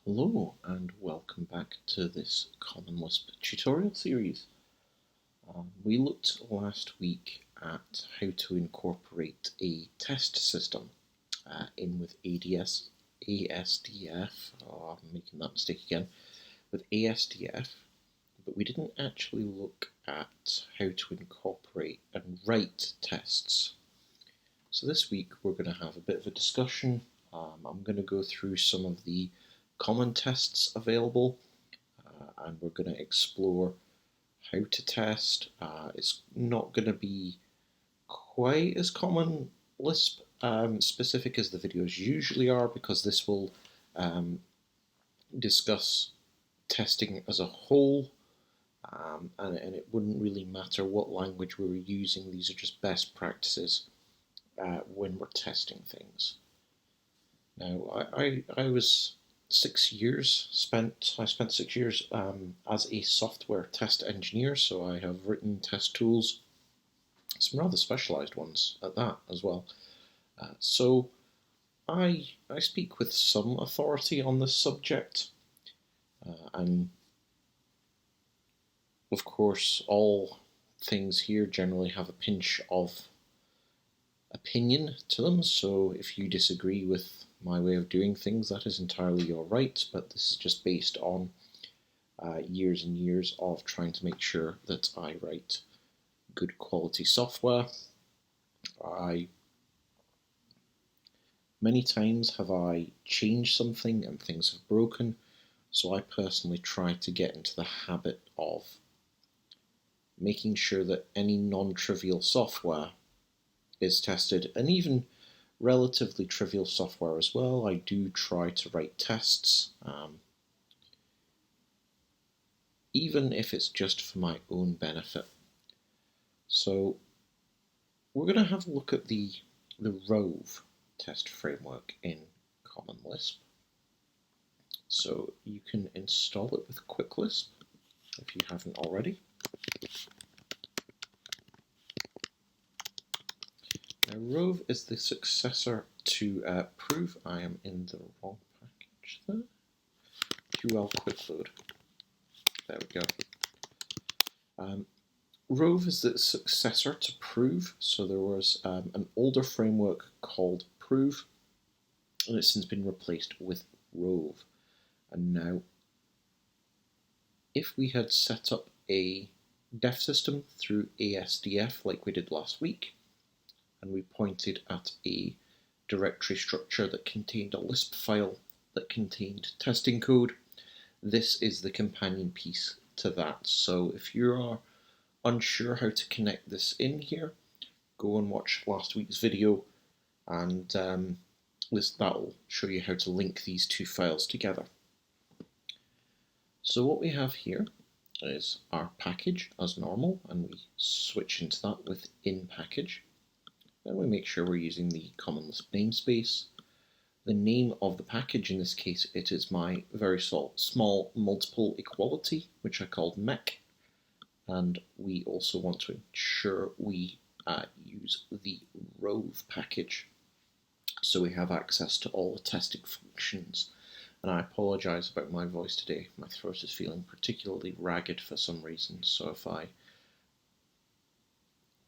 Hello and welcome back to this Common Lisp tutorial series. We looked last week at how to incorporate a test system in with ASDF. Oh, I'm making that mistake again. With ASDF, but we didn't actually look at how to incorporate and write tests. So this week we're going to have a bit of a discussion. I'm going to go through some of the common tests available, and we're going to explore how to test. It's not going to be quite as Common Lisp specific as the videos usually are, because this will discuss testing as a whole, and it wouldn't really matter what language we were using. These are just best practices when we're testing things. Now, I was 6 years I spent 6 years as a software test engineer, so I have written test tools, some rather specialized ones at that as well. So I speak with some authority on this subject, and of course all things here generally have a pinch of opinion to them, so if you disagree with my way of doing things, that is entirely your right, but this is just based on years and years of trying to make sure that I write good quality software. Many times have I changed something and things have broken, so I personally try to get into the habit of making sure that any non-trivial software is tested, and even relatively trivial software as well. I do try to write tests, even if it's just for my own benefit. So we're going to have a look at the Rove test framework in Common Lisp. So you can install it with Quick Lisp if you haven't already. Now, Rove is the successor to Prove. I am in the wrong package there. QL Quick Load. There we go. Rove is the successor to Prove. So there was an older framework called Prove, and it's since been replaced with Rove. And now, if we had set up a def system through ASDF like we did last week, and we pointed at a directory structure that contained a Lisp file that contained testing code, this is the companion piece to that. So if you are unsure how to connect this in here, go and watch last week's video, and that'll show you how to link these two files together. So what we have here is our package as normal, and we switch into that with in package. Then we make sure we're using the Common Lisp namespace. The name of the package, in this case, it is my very small multiple equality, which I called mech. And we also want to ensure we use the Rove package, so we have access to all the testing functions. And I apologize about my voice today. My throat is feeling particularly ragged for some reason, so if I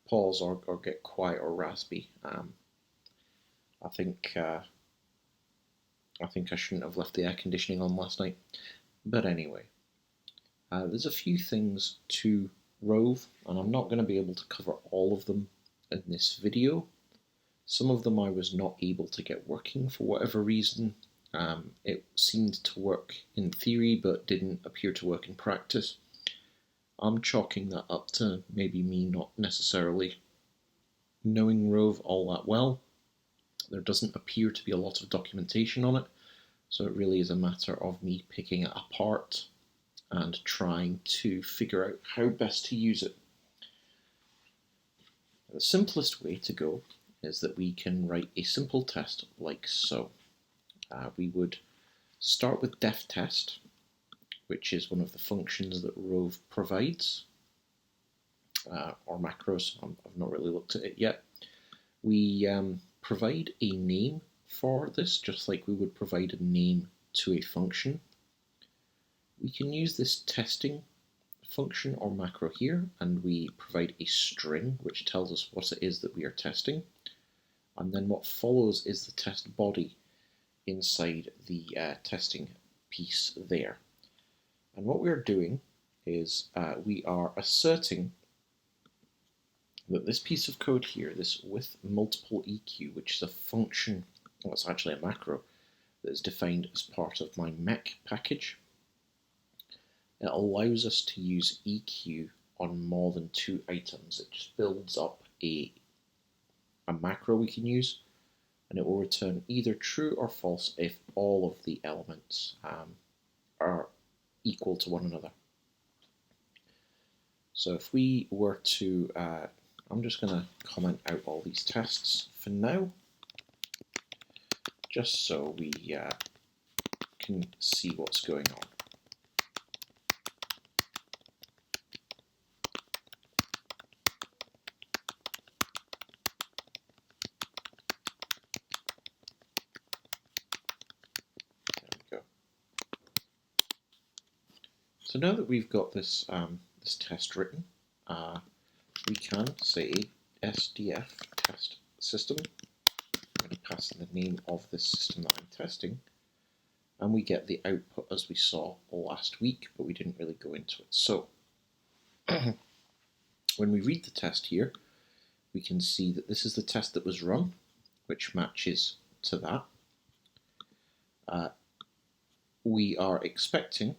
pause or get quiet or raspy, I think I shouldn't have left the air conditioning on last night. But anyway, there's a few things to Rove, and I'm not going to be able to cover all of them in this video. Some of them I was not able to get working for whatever reason. It seemed to work in theory, but didn't appear to work in practice. I'm chalking that up to maybe me not necessarily knowing Rove all that well. There doesn't appear to be a lot of documentation on it, so it really is a matter of me picking it apart and trying to figure out how best to use it. The simplest way to go is that we can write a simple test like so. We would start with def test, which is one of the functions that Rove provides, or macros. I've not really looked at it yet. We provide a name for this, just like we would provide a name to a function. We can use this testing function or macro here, and we provide a string which tells us what it is that we are testing, and then what follows is the test body inside the testing piece there. And what we're doing is we are asserting that this piece of code here, this with multiple EQ, which is a function, well, it's actually a macro that is defined as part of my mech package. It allows us to use EQ on more than 2 items. It just builds up a macro we can use, and it will return either true or false if all of the elements are equal to one another. So if we were to, I'm just going to comment out all these tests for now, just so we can see what's going on. So now that we've got this this test written, we can say SDF test system. I'm going to pass in the name of this system that I'm testing, and we get the output as we saw last week, but we didn't really go into it. So when we read the test here, we can see that this is the test that was run, which matches to that. We are expecting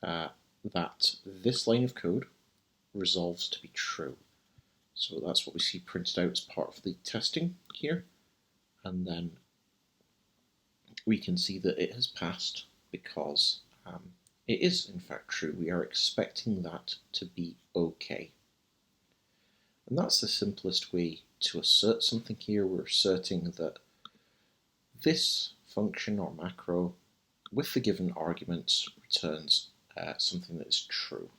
that this line of code resolves to be true. So that's what we see printed out as part of the testing here. And then we can see that it has passed because it is in fact true. We are expecting that to be okay. And that's the simplest way to assert something here. We're asserting that this function or macro with the given arguments returns something that is true.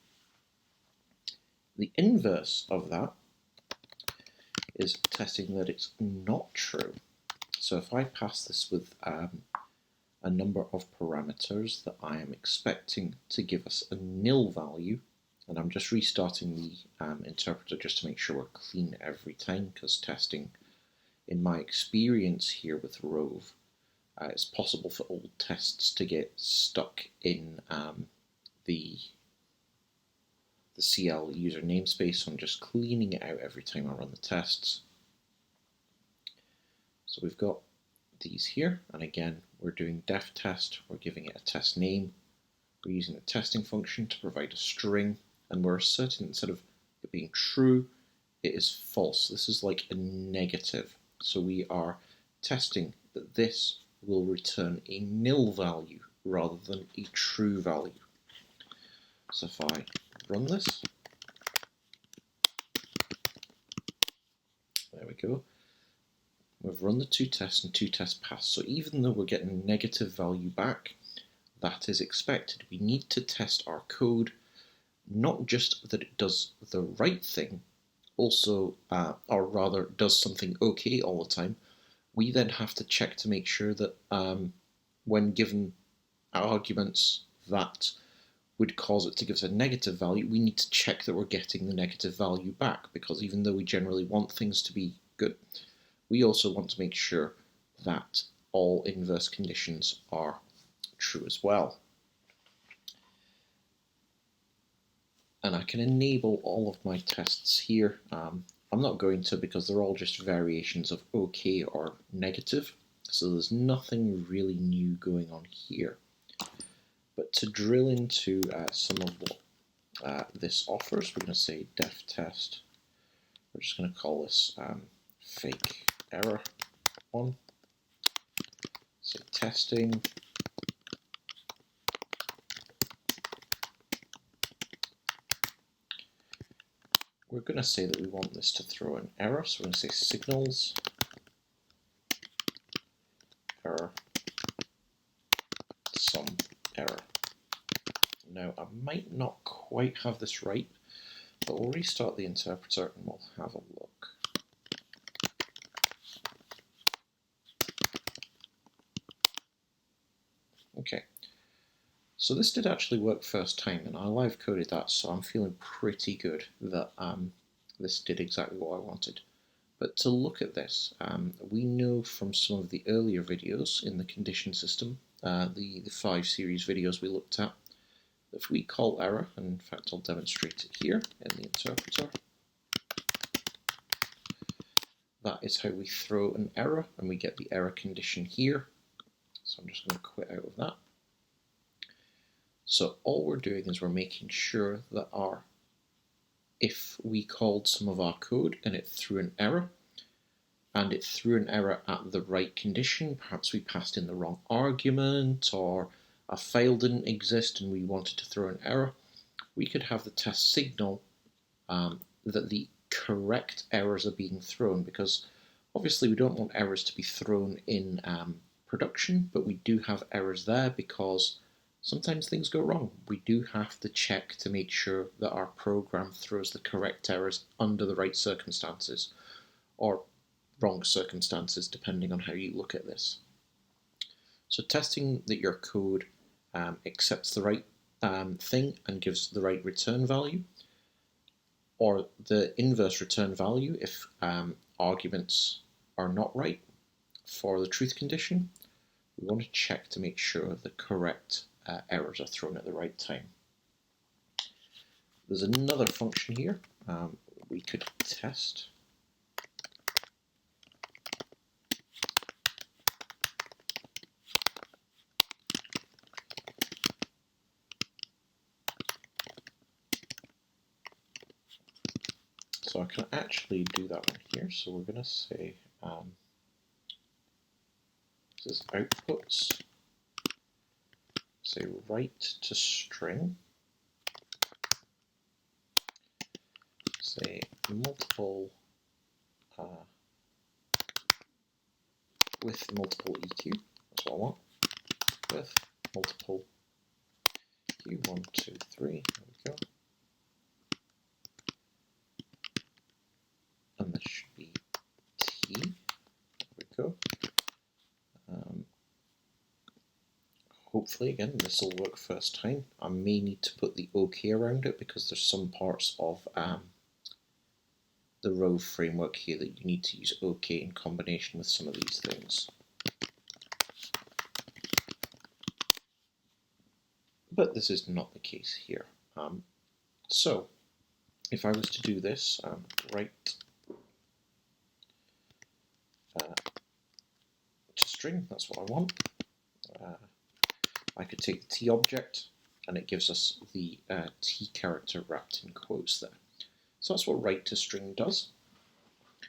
The inverse of that is testing that it's not true. So if I pass this with a number of parameters that I am expecting to give us a nil value, and I'm just restarting the interpreter just to make sure we're clean every time, because testing, in my experience here with Rove, it's possible for old tests to get stuck in the CL user namespace, so I'm just cleaning it out every time I run the tests. So we've got these here, and again we're doing def test, we're giving it a test name, we're using the testing function to provide a string, and we're asserting instead of it being true, it is false. This is like a negative, so we are testing that this will return a nil value rather than a true value. So if I run this, there we go. We've run the 2 tests and 2 tests pass. So even though we're getting a negative value back, that is expected. We need to test our code, not just that it does the right thing, also, or rather does something okay all the time. We then have to check to make sure that when given arguments that would cause it to give us a negative value, we need to check that we're getting the negative value back, because even though we generally want things to be good, we also want to make sure that all inverse conditions are true as well. And I can enable all of my tests here. I'm not going to, because they're all just variations of okay or negative, so there's nothing really new going on here. But to drill into some of what this offers, we're going to say def test. We're just going to call this fake error 1. Say testing. We're going to say that we want this to throw an error, so we're going to say signals error some error. Now I might not quite have this right, but we'll restart the interpreter and we'll have a look. Okay, So this did actually work first time, and I live coded that, so I'm feeling pretty good that this did exactly what I wanted. But to look at this, we know from some of the earlier videos in the condition system, the 5 series videos we looked at, that if we call error, and in fact I'll demonstrate it here in the interpreter, that is how we throw an error, and we get the error condition here. So I'm just going to quit out of that. So all we're doing is we're making sure that if we called some of our code and it threw an error, and it threw an error at the right condition, perhaps we passed in the wrong argument, or a file didn't exist and we wanted to throw an error, we could have the test signal that the correct errors are being thrown, because obviously we don't want errors to be thrown in production, but we do have errors there because sometimes things go wrong. We do have to check to make sure that our program throws the correct errors under the right circumstances, or wrong circumstances, depending on how you look at this. So testing that your code accepts the right thing and gives the right return value, or the inverse return value if arguments are not right for the truth condition. We want to check to make sure the correct errors are thrown at the right time. There's another function here we could test. So I can actually do that one here. So we're going to say this is outputs. Say write to string. Say multiple with multiple EQ. That's what I want. With multiple EQ. 1, 2, 3. There we go. And this should be T. There we go. Hopefully, again, this will work first time. I may need to put the OK around it because there's some parts of the Rove framework here that you need to use OK in combination with some of these things. But this is not the case here. So, if I was to do this, write to string, that's what I want. I could take the T object, and it gives us the T character wrapped in quotes there. So that's what write to string does.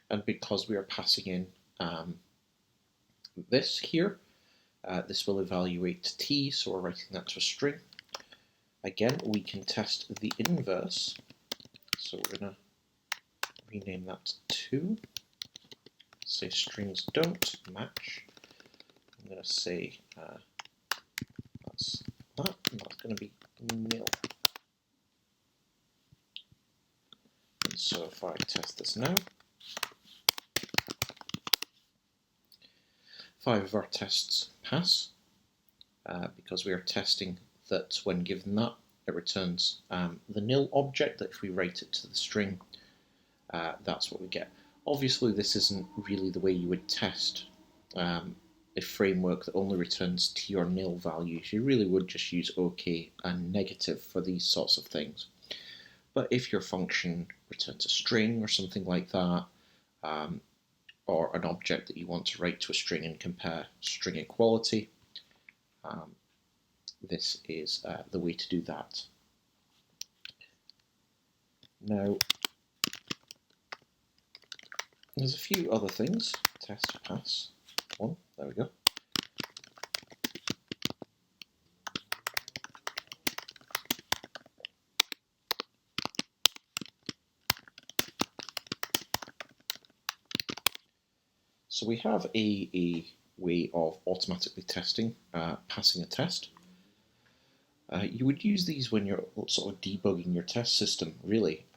And because we are passing in this here, this will evaluate T, so we're writing that to a string. Again, we can test the inverse, so we're going to rename that to 2. Say strings don't match. I'm going to say that's that, and that's going to be nil. And so if I test this now, 5 of our tests pass, because we are testing that when given that, it returns the nil object, that if we write it to the string, that's what we get. Obviously, this isn't really the way you would test a framework that only returns T or nil values. You really would just use OK and negative for these sorts of things. But if your function returns a string or something like that, or an object that you want to write to a string and compare string equality, this is the way to do that. Now, there's a few other things. Test pass 1, there we go. So we have a way of automatically testing, passing a test. You would use these when you're sort of debugging your test system, really,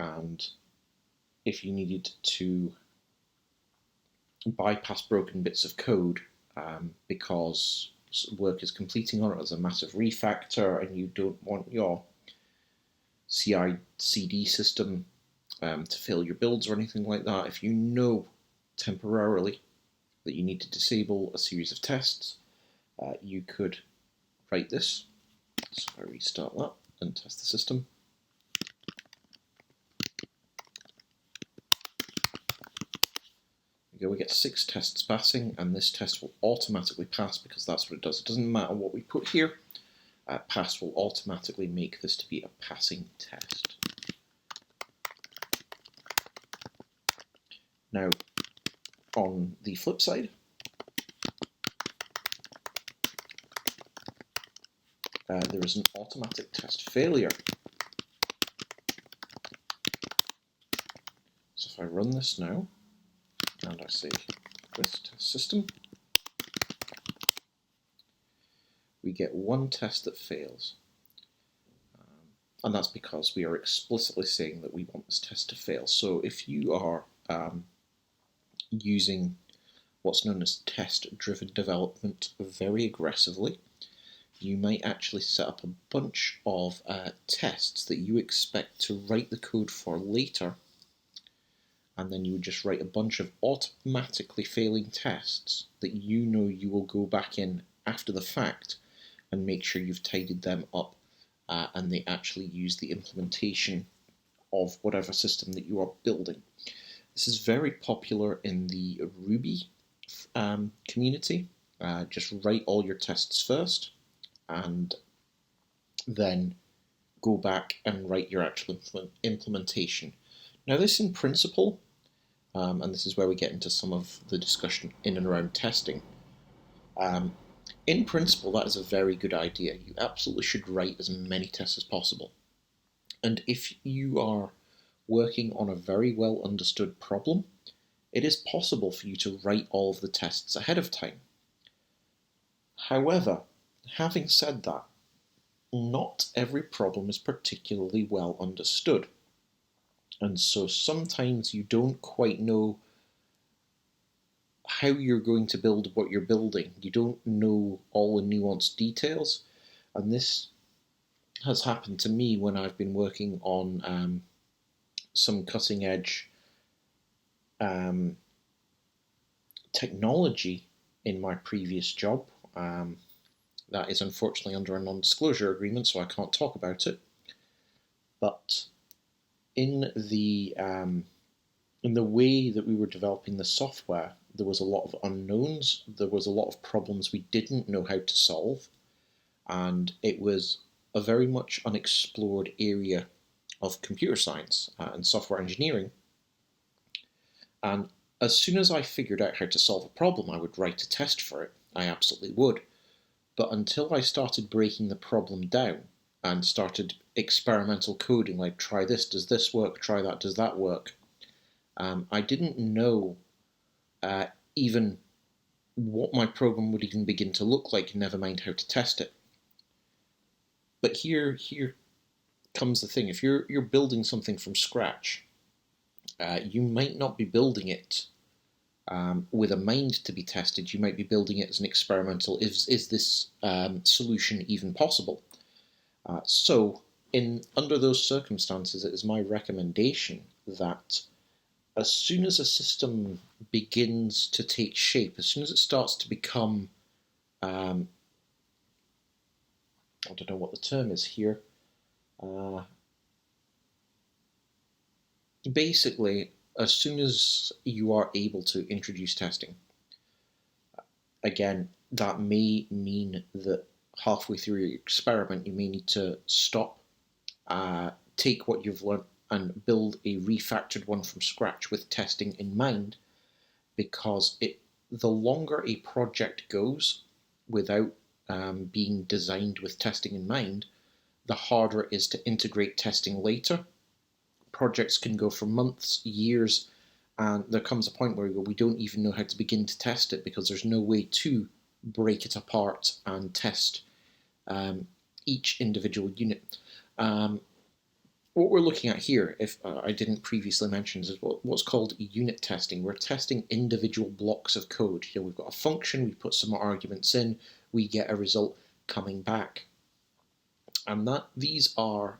and if you needed to bypass broken bits of code because work is completing on it as a massive refactor, and you don't want your CI/CD system to fail your builds or anything like that, if you know temporarily that you need to disable a series of tests, you could write this. So if I restart that and test the system, we get 6 tests passing, and this test will automatically pass because that's what it does. It doesn't matter what we put here, pass will automatically make this to be a passing test. Now, on the flip side, there is an automatic test failure. So if I run this now, and I say this test system, we get 1 test that fails. And that's because we are explicitly saying that we want this test to fail. So if you are using what's known as test-driven development very aggressively, you might actually set up a bunch of tests that you expect to write the code for later, and then you would just write a bunch of automatically failing tests that you know you will go back in after the fact and make sure you've tidied them up, and they actually use the implementation of whatever system that you are building. This is very popular in the Ruby community. Just write all your tests first, and then go back and write your actual implementation. Now this in principle, and this is where we get into some of the discussion in and around testing, in principle that is a very good idea. You absolutely should write as many tests as possible. And if you are working on a very well understood problem, it is possible for you to write all of the tests ahead of time. However, having said that, not every problem is particularly well understood. And so sometimes you don't quite know how you're going to build what you're building. You don't know all the nuanced details. And this has happened to me when I've been working on some cutting edge technology in my previous job. That is unfortunately under a non-disclosure agreement, so I can't talk about it. But in the way that we were developing the software, there was a lot of unknowns. There was a lot of problems we didn't know how to solve, and it was a very much unexplored area of computer science and software engineering. And as soon as I figured out how to solve a problem, I would write a test for it. I absolutely would. But until I started breaking the problem down and started experimental coding, like try this, does this work, try that, does that work, I didn't know even what my program would even begin to look like, never mind how to test it. But here comes the thing. If you're building something from scratch, you might not be building it with a mind to be tested. You might be building it as an experimental, is this solution even possible? So under those circumstances, it is my recommendation that as soon as a system begins to take shape, as soon as it starts to become, I don't know what the term is here, basically, as soon as you are able to introduce testing, again, that may mean that halfway through your experiment, you may need to stop, take what you've learned and build a refactored one from scratch with testing in mind, because the longer a project goes without being designed with testing in mind, the harder it is to integrate testing later. Projects can go for months, years, and there comes a point where we don't even know how to begin to test it because there's no way to break it apart and test each individual unit. What we're looking at here, if I didn't previously mention, is what's called unit testing. We're testing individual blocks of code. We've got a function, we put some arguments in, we get a result coming back. And these are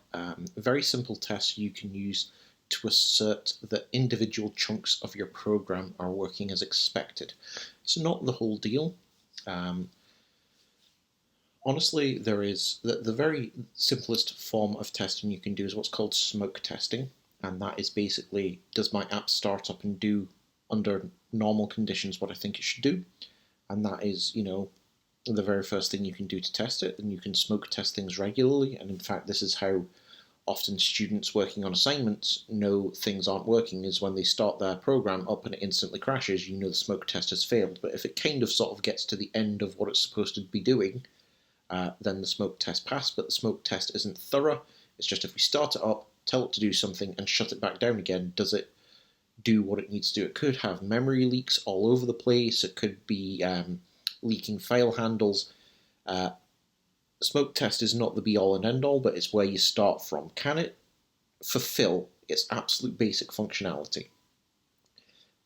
very simple tests you can use to assert that individual chunks of your program are working as expected. It's not the whole deal. Honestly, there is the very simplest form of testing you can do is what's called smoke testing, and that is basically, does my app start up and do under normal conditions what I think it should do? And that is, the very first thing you can do to test it, and you can smoke test things regularly. And in fact, this is how often students working on assignments know things aren't working, is when they start their program up and it instantly crashes, the smoke test has failed. But if it kind of sort of gets to the end of what it's supposed to be doing, then the smoke test passed. But the smoke test isn't thorough. It's just if we start it up, tell it to do something, and shut it back down again, does it do what it needs to do? It could have memory leaks all over the place. It could be leaking file handles. Smoke test is not the be-all and end-all, but it's where you start from. Can it fulfill its absolute basic functionality?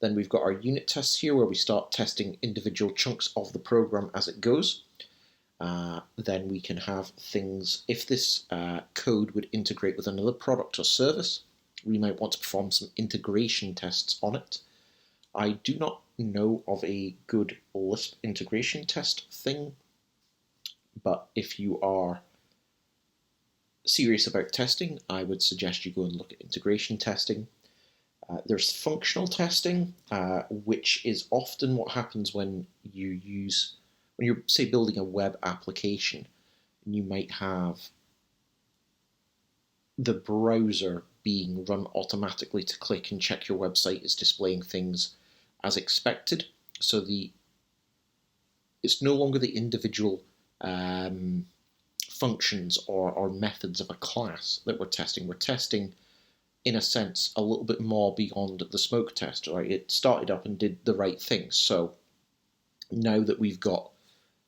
Then we've got our unit tests here, where we start testing individual chunks of the program as it goes. Then we can have things, if this code would integrate with another product or service, we might want to perform some integration tests on it. I do not know of a good Lisp integration test thing, but if you are serious about testing, I would suggest you go and look at integration testing. There's functional testing, which is often what happens when you're, say, building a web application, and you might have the browser being run automatically to click and check your website is displaying things as expected. So it's no longer the individual functions or methods of a class that we're testing. We're testing, in a sense, a little bit more beyond the smoke test. Right? It started up and did the right things. So now that we've got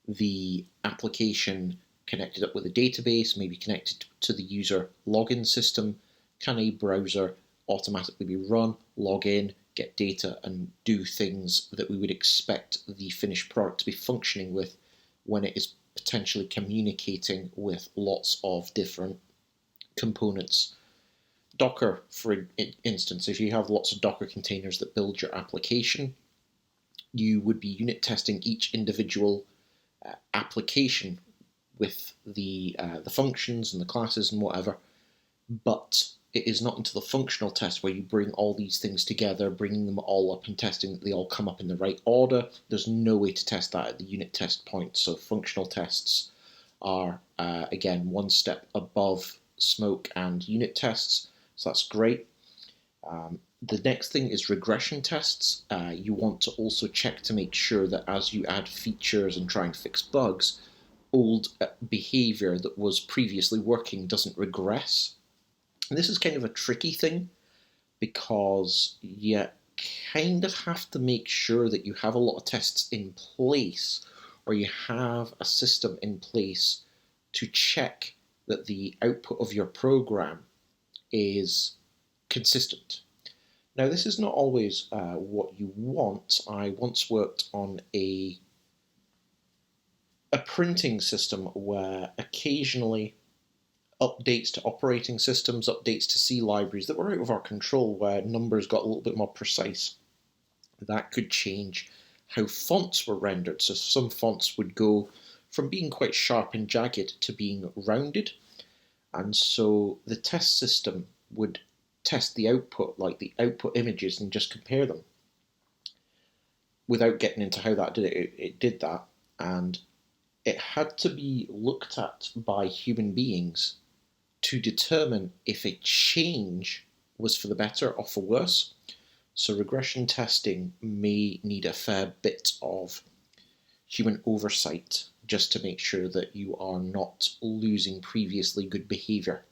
the application connected up with a database, maybe connected to the user login system, can a browser automatically be run, log in, get data, and do things that we would expect the finished product to be functioning with when it is potentially communicating with lots of different components. Docker, for instance, if you have lots of Docker containers that build your application, you would be unit testing each individual application with the functions and the classes and whatever, but it is not until the functional test where you bring all these things together, bringing them all up and testing that they all come up in the right order. There's no way to test that at the unit test point, so functional tests are, again, one step above smoke and unit tests, so that's great. The next thing is regression tests. You want to also check to make sure that as you add features and try and fix bugs, old behavior that was previously working doesn't regress. And this is kind of a tricky thing, because you kind of have to make sure that you have a lot of tests in place, or you have a system in place to check that the output of your program is consistent. Now, this is not always what you want. I once worked on a printing system where occasionally updates to operating systems, updates to C libraries that were out of our control, where numbers got a little bit more precise, that could change how fonts were rendered. So some fonts would go from being quite sharp and jagged to being rounded, and so the test system would test the output, like the output images, and just compare them. Without getting into how that did it, it did that, and it had to be looked at by human beings to determine if a change was for the better or for worse. So regression testing may need a fair bit of human oversight just to make sure that you are not losing previously good behavior.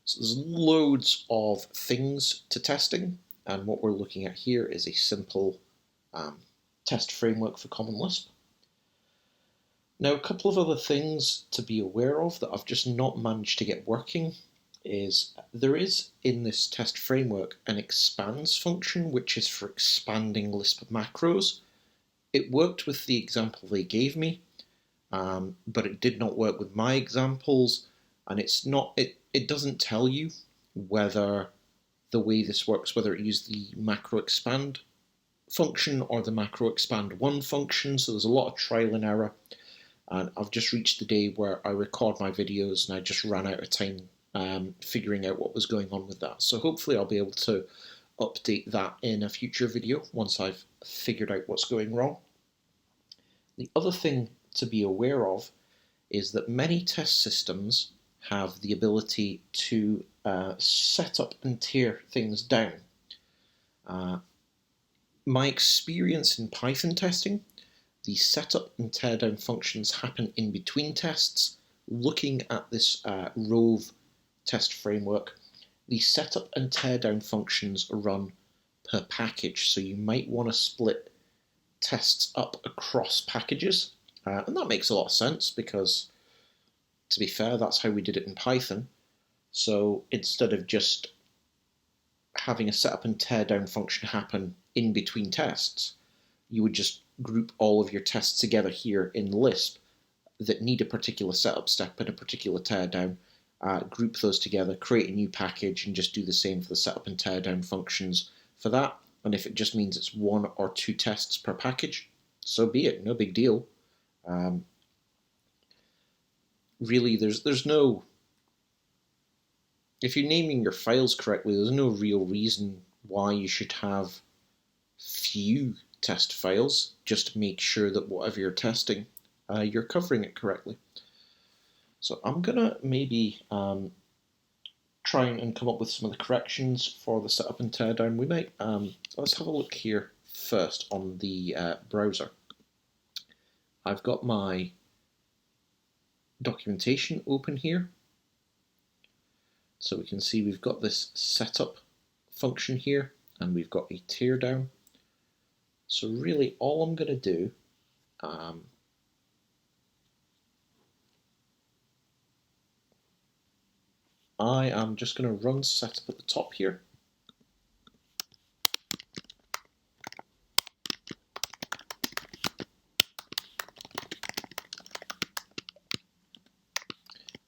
So there's loads of things to testing, and what we're looking at here is a simple test framework for Common Lisp. Now, a couple of other things to be aware of that I've just not managed to get working is there is in this test framework an expands function, which is for expanding Lisp macros. it worked with the example they gave me, but it did not work with my examples, and it doesn't tell you whether the way this works, whether it used the macro expand function or the macro expand one function. So there's a lot of trial and error, and I've just reached the day where I record my videos and I just ran out of time figuring out what was going on with that. So hopefully I'll be able to update that in a future video once I've figured out what's going wrong. The other thing to be aware of is that many test systems have the ability to set up and tear things down. My experience in Python testing, the setup and teardown functions happen in between tests. Looking at this Rove test framework, the setup and teardown functions run per package, so you might want to split tests up across packages, and that makes a lot of sense because, to be fair, that's how we did it in Python. So instead of just having a setup and teardown function happen in between tests, you would just group all of your tests together here in Lisp that need a particular setup step and a particular teardown, group those together, create a new package, and just do the same for the setup and teardown functions for that. And if it just means it's 1 or 2 tests per package, so be it, no big deal. Really, there's no... If you're naming your files correctly, there's no real reason why you should have few test files. Just make sure that whatever you're testing, you're covering it correctly. So I'm gonna maybe try and come up with some of the corrections for the setup and teardown. We might, let's have a look here first on the browser. I've got my documentation open here. So we can see we've got this setup function here, and we've got a teardown. So really all I'm going to do, I am just going to run setup at the top here.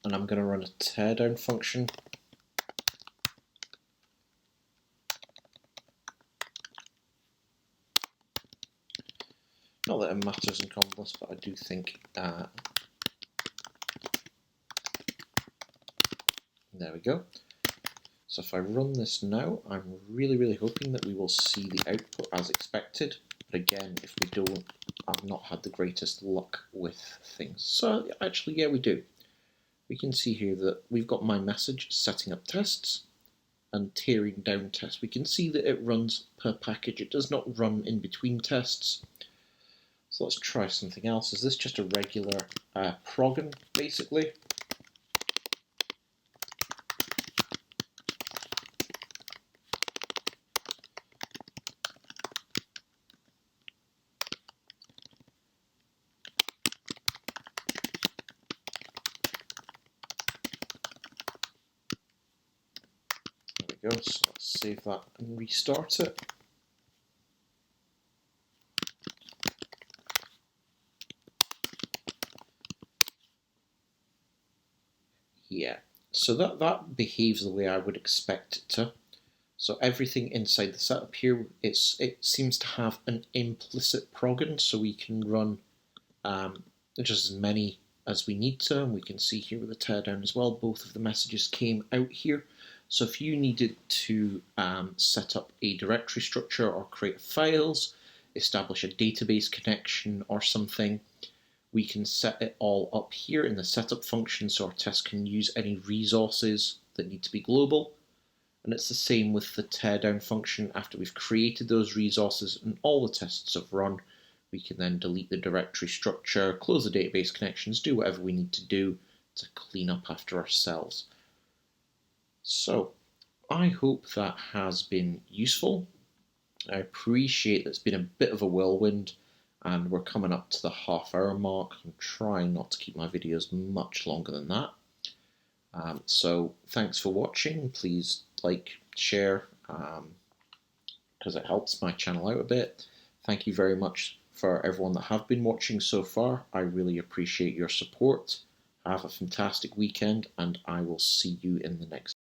And I'm going to run a teardown function. Not that it matters in Common Lisp, but I do think there we go. So if I run this now, I'm really hoping that we will see the output as expected. But again, if we don't, I've not had the greatest luck with things. So actually, yeah, we do. We can see here that we've got my message setting up tests and tearing down tests. We can see that it runs per package. It does not run in between tests. So let's try something else. Is this just a regular program, basically? There we go. So let's save that and restart it. Yeah, so that behaves the way I would expect it to. So everything inside the setup here, it seems to have an implicit program, so we can run just as many as we need to, and we can see here with the teardown as well, both of the messages came out here. So if you needed to set up a directory structure or create files, establish a database connection or something, we can set it all up here in the setup function, so our test can use any resources that need to be global. And it's the same with the teardown function. After we've created those resources and all the tests have run, we can then delete the directory structure, close the database connections, do whatever we need to do to clean up after ourselves. So I hope that has been useful. I appreciate that it's been a bit of a whirlwind, and we're coming up to the half-hour mark. I'm trying not to keep my videos much longer than that. So thanks for watching. Please like, share, because it helps my channel out a bit. Thank you very much for everyone that have been watching so far. I really appreciate your support. Have a fantastic weekend, and I will see you in the next